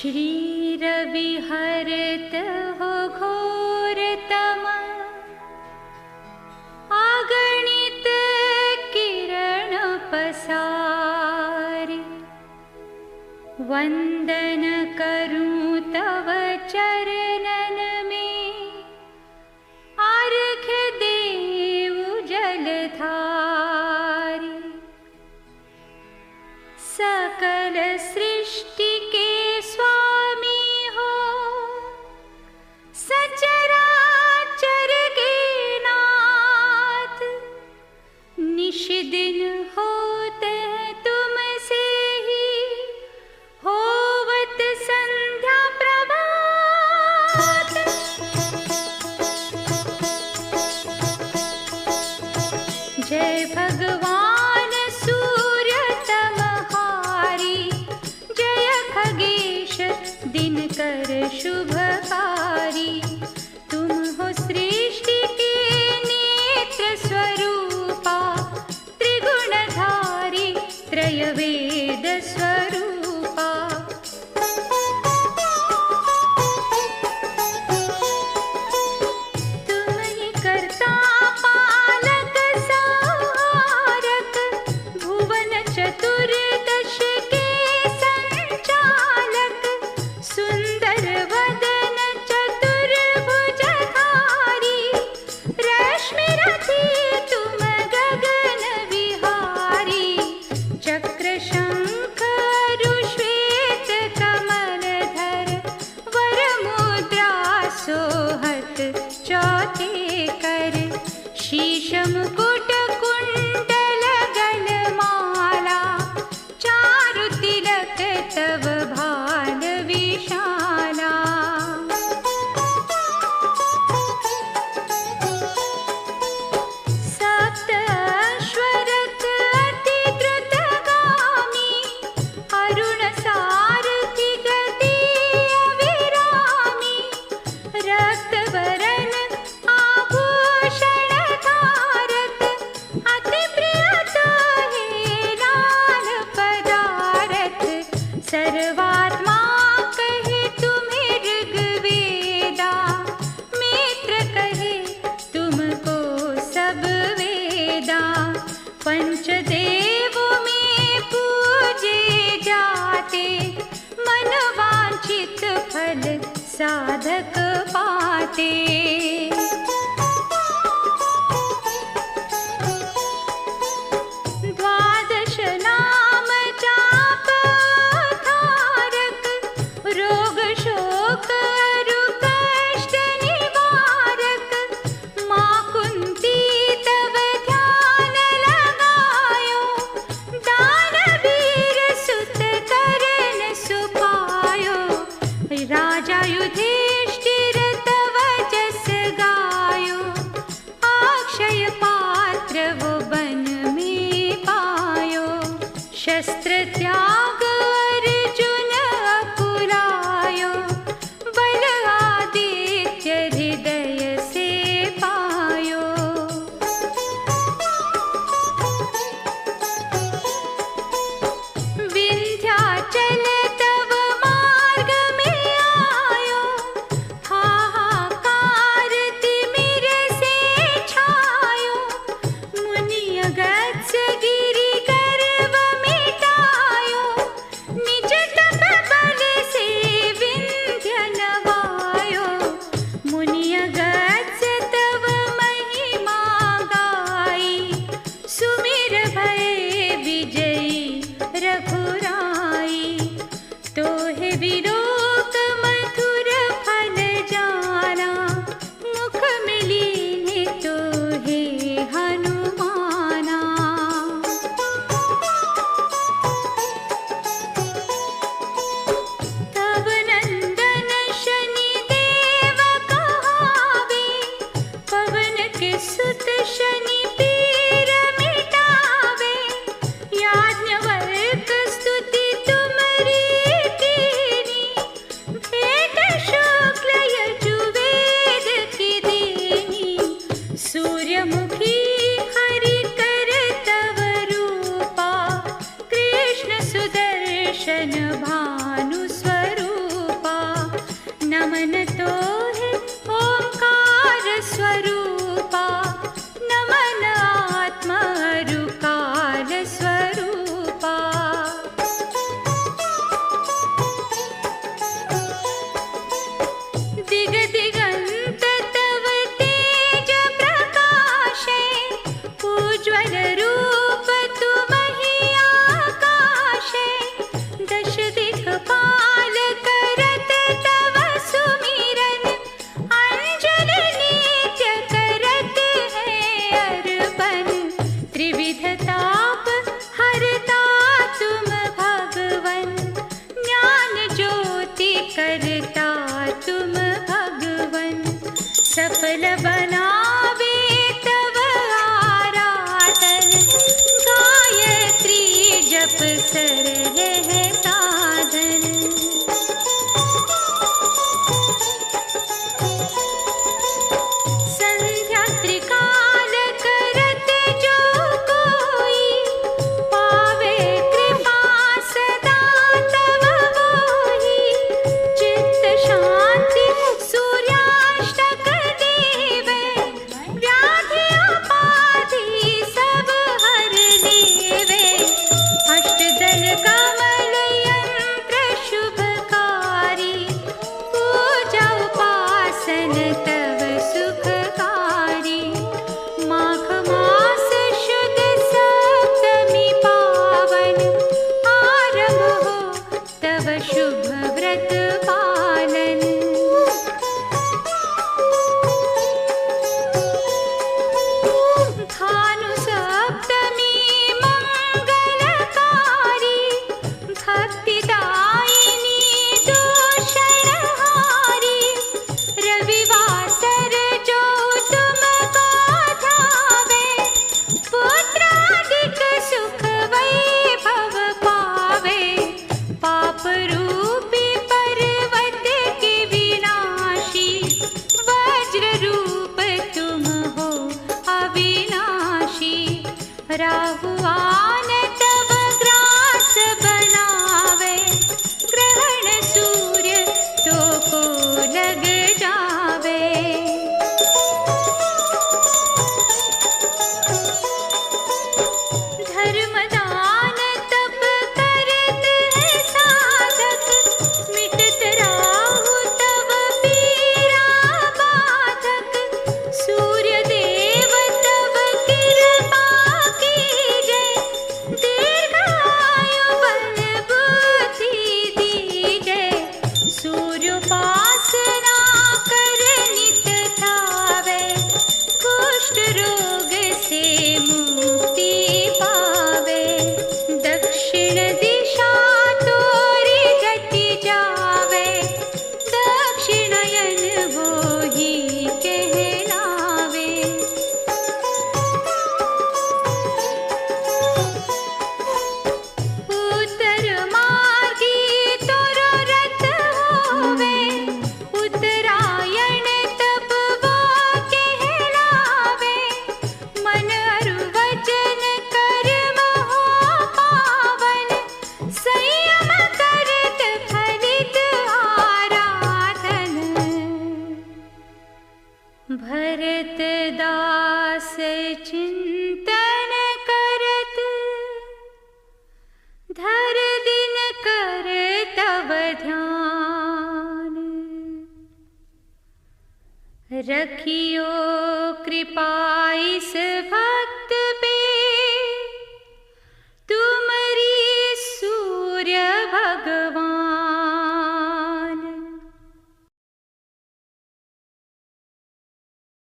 श्री रवि हरत हो घोरतम, अगणित किरण पसारि। वंदन करूं तव चरणन में, अर्घ्य देवु जलधारि। सकल सृष्टि के स्वामी हो, सचराचर के नाथ। निश दिन होते तुमसे ही, होवत संध्या प्रभात। जय भगवान सूर्य तमहारी, जय खगेश दिनकर शुभकारी। तुम हो सृष्टि के नेत्र स्वरूपा, त्रिगुणधारी त्रयवेद स्वरूपा। तुम ही कर्ता पालक संहारक, भुवन चतुर्दश के संचालक। सुंदर वदन चतुर्भुजधारी, रश्मि रथी तुम गगन विहारी। चक्र शंख श्वेत कमलधर, वर मुद्रा सोहत चौथे कर। शीश मुकुट कुंडल गलमाला, चारु तिलक तव भाल विशाला। सप्त अश्वरथ अति द्रुतगामी, अरुण सारथि गति अविरामी। रक्त वरण आभूषण धारत, अति प्रिय हे लाल पदारथ। सर्वात्मा कहे तुम्हें ऋग्वेदा, मित्र कहे तुमको सब वेदा। पंचदेवों में पूजे जाते, मनवांछित फल साधक पाते। द्वादश नाम जाप धारक, रोग शोक अरु कष्ट निवारक। माँ कुंती तव ध्यान लगायो, दानवीर सुत करन सुपायो। राजा युधिष्ठिर तव जस गायो, अक्षय पात्र वो बन में पायो। शस्त्र त्याग अर्जुन अकुलायो, बल आदित्य हृदय से पायो। विंध्याचल तव मार्ग में आयो, हाहाकार तिमिर से छायो। मुनि अगस्त्य गिरि गर्व मिटायो, निज तप बल से विंध्य नवायो। मुनि अगस्त्य तव महिमा गाई, सुमिर भय विजयी रघुराई। तोहे विलोक मधुर फल जाना, मुख मिलीने तोहे हनुमाना। तब नंदन शनि देव कहावे, पवन के सुत शनि पीर मिटावे। याज्ञवल्क स्तुति तुम्हारी कीनी, भेंट शुक्ल यजुर्वेद की देनी। सूर्यमुखी हरि कर तव रूपा, कृष्ण सुदर्शन भानु स्वरूपा। रखियो कृपा इस भक्त